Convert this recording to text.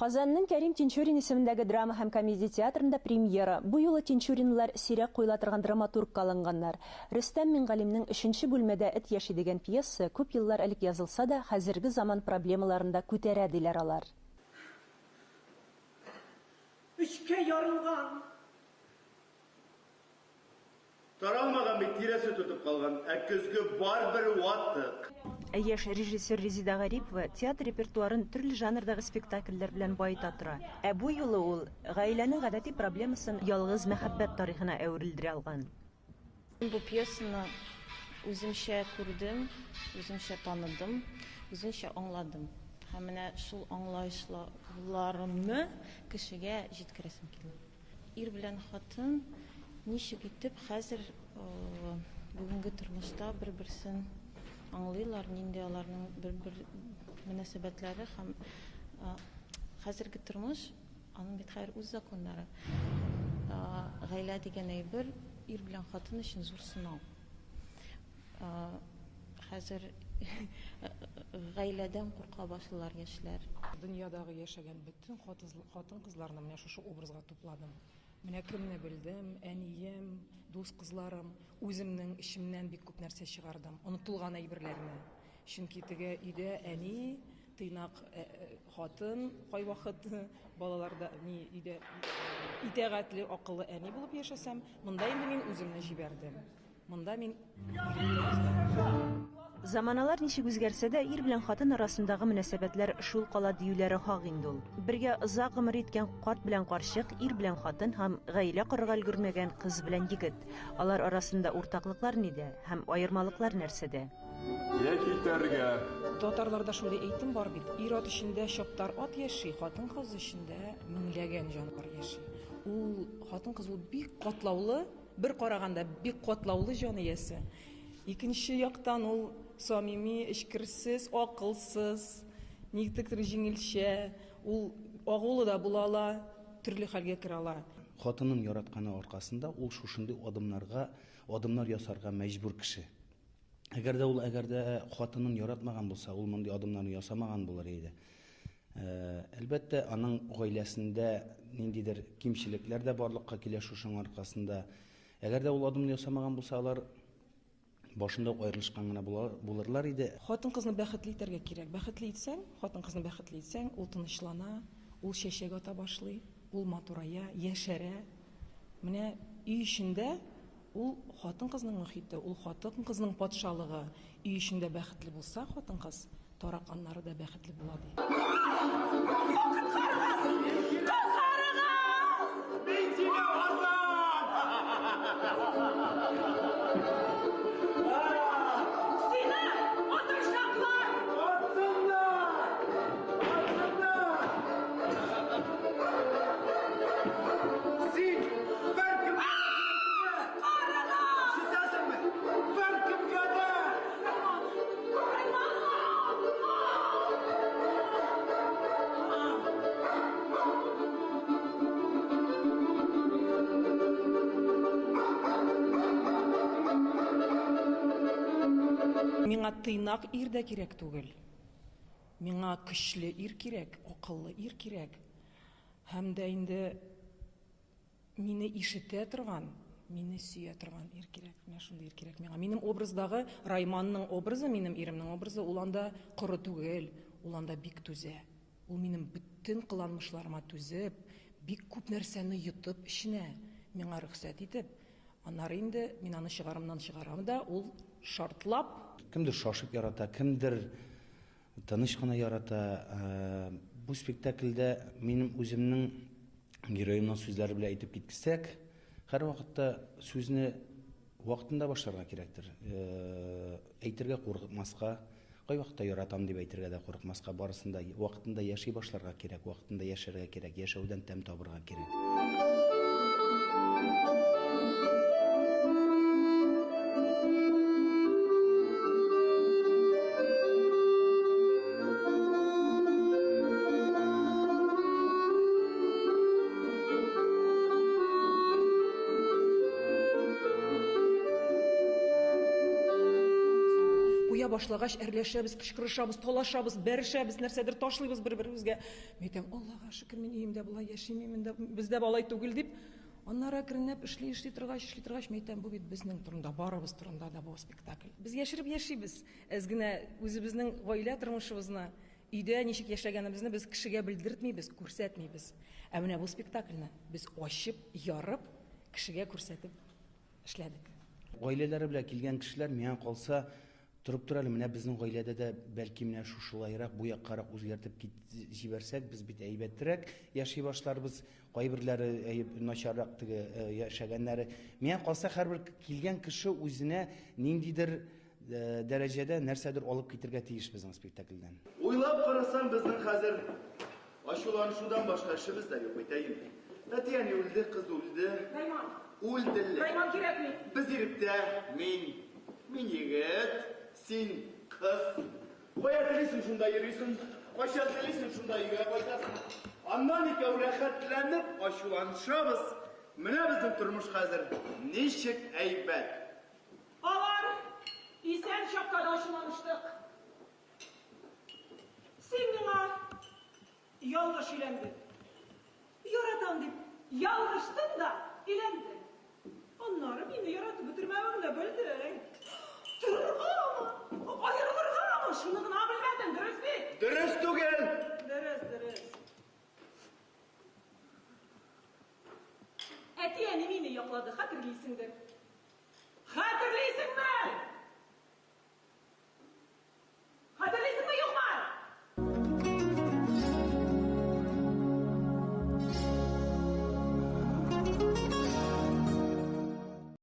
Казанның Кәрим Тинчурин исемендәге драма һәм комедия театрында премьера. Бу юлы Тинчуринлар сирәк куйла драматург алынганнар. Рөстәм Мингалимнең 3нче бүлмәдә эт яши дигән пьеса күп еллар элек язылса да, хәзерге заман проблемаларында күтәрә диләр алар. Üçkə yarılған. Таралмаған бит тирәсе тотып калган, көзгө бар бер ваттык. Яшь режиссер Резида Гарипова театр репертуарын төрле жанрдагы спектакльләр белән байыта тора. Бу юлы ул гаиләнең гадәти проблемасын ялгыз мәхәббәт тарихына әверелдерә алган. Бу пьесаны үземчә күрдем, үземчә таныдым, үземчә аңладым. Һәм менә шул аңлаешларымны кешегә җиткерәсем килә. Ир белән хатын ничек итеп хәзер бүгенге тормышта бер-берсен аңлыйлар, нинди аларның бер-бер мөнәсәбәтләре һәм хәзерге тормыш, аның бит хәер үз законнары. Гаилә дигән әйбер ир белән хатын өчен зур сынау. Хәзер гаиләдән курка башлар яшьләр. Дөньядагы яшәгән бөтен хатын-кызларны менә шушы образга тупладым. Менә кемне белдем, әнием, дус кызларым, үземнең ишемнән бик күп нәрсә чыгардым. Онытылган әйберләрне. Чөнки теге өйдә әни, тыйнак хатын, кайвакыт балаларда ни өйдә итәгатьле, акыллы әни булып яшәсәм, монда инде мин үземне җибәрдем. Монда мин Заманалар ничек үзгәрсә дә, ир белән хатын арасындагы мөнәсәбәтләр шул кала диюләре хак инде ул. Бергә озак гомер иткән карт белән карчык, ир белән хатын һәм гаилә корырга өлгермәгән кыз белән егет. Алар арасында уртаклыклар нидә һәм аермалыклар нәрсәдә? Китәргә. Татарларда шундый әйтем бар бит. Ир ат эчендә чаптар ат яши, хатын кыз эчендә меңләгән җанвар яши. Ул хатын кыз ул бик катлаулы, бер караганда бик катлаулы җан иясе. Икенче яктан ул самими, эчкерсез, акылсыз, никтер җиңелчә, ул агулы да була ала, төрле хәлгә керә ала. Хатынын яратканы аркасында ул шушындый адымнар ясарга мәҗбүр кеше. Әгәр дә хатынын яратмаган булса, ул мондый адымнарны ясамаган булыр иде. Әлбәттә, аның гаиләсендә ниндидер кимчелекләр дә барлыкка килә шушының аркасында. Әгәр дә ул адымны ясамаган булса, алар башында аерылышкан гына булырлар иде. Хатын-кызны бәхетле итәргә кирәк. Бәхетле итсәң, хатын-кызны бәхетле итсәң, ул тынычлана, ул чәчәк ата башлый, ул матурая, яшәрә. Менә өй эчендә ул хатын-кызның мөхите, ул хатын-кызның патшалыгы. Өй эчендә бәхетле булса, хатын-кыз, тараканнары да бәхетле була ди. Миңа тыйнак ир дә кирәк түгел. Миңа көчле ир кирәк, акыллы ир кирәк. Һәм дә инде мине ишетә торган, мине сөя торган ир кирәк. Менә шундый ир кирәк миңа. Минем образдагы Райманның образы, минем иремнең образы, ул анда коры түгел, ул анда бик түзә. Ул минем бөтен кыланмышларыма түзеп, бик күп нәрсәне йотып эченә, миңа рөхсәт итеп. Аннары инде мин аны чыгарымнан чыгарам да, ул шартлап. Кемдер шашып ярата, кемдер тыныч кына ярата. Бу спектакльдә минем үземнең героемның сүзләре белән әйтеп киткесәк, һәр вакытта сүзне вакытында башларга кирәктер. Әйтергә курыкмаска, кай вакытта яратам дип әйтергә дә курыкмаска, барысында вакытында яши башларга кирәк, вакытында яшәргә кирәк, яшәүдән тәм табырга кирәк. коя башлагач, әрләшәбез, кычкырышабыз, талашабыз, бәрешәбез, нәрсәдер ташлыйбыз бер-беребезгә. Мин әйтәм, Аллага шөкер, мин өемдә болай яшим, бездә болай түгел дип. Аннары әкренләп эшли торгач, мин әйтәм, бу бит безнең турында, барыбыз турында да бу спектакль. Без яшереп яшибез. Әз генә үзебезнең гаилә тормышыбызны, өйдә ничек яшәгәнебезне без кешегә белдертмибез, күрсәтмибез. Ә менә бу спектакльне без ачып, ярып, кешегә күрсәтеп эшләдек. Гаиләләре белән килгән кешеләр миңа калса торып тора әле, менә безнең гаиләдә дә бәлки менә шушылайрак, бу яккарак үзгәртеп җибәрсәк, без бит әйбәтрәк яши башларбыз, кайберләре начаррак теге яшәгәннәре. Миңа калса һәрбер килгән кеше үзенә ниндидер дәрәҗәдә нәрсәдер алып китергә тиеш безнең спектакльдән. Уйлап карасаң, безнең хәзер ачуланышудан башка эшебез дә юк, әйтәйем. Әтияне үлде, кыз үлде. Найман, Үлделәр. Найман кирәкми. Без иректә, мин егет, син кыз. Кая телисең шунда йөрисең, кайчан телисең шунда өйгә кайтасың. Аннан икәү рәхәтләнеп ачуланышабыз. Менә безнең тормыш хәзер ничек әйбәт. Алар исән чакта да ачуланыштык. Син миңа ялгыш өйләндең. Яратам дип ялгыштың да өйләндең. Аннары мин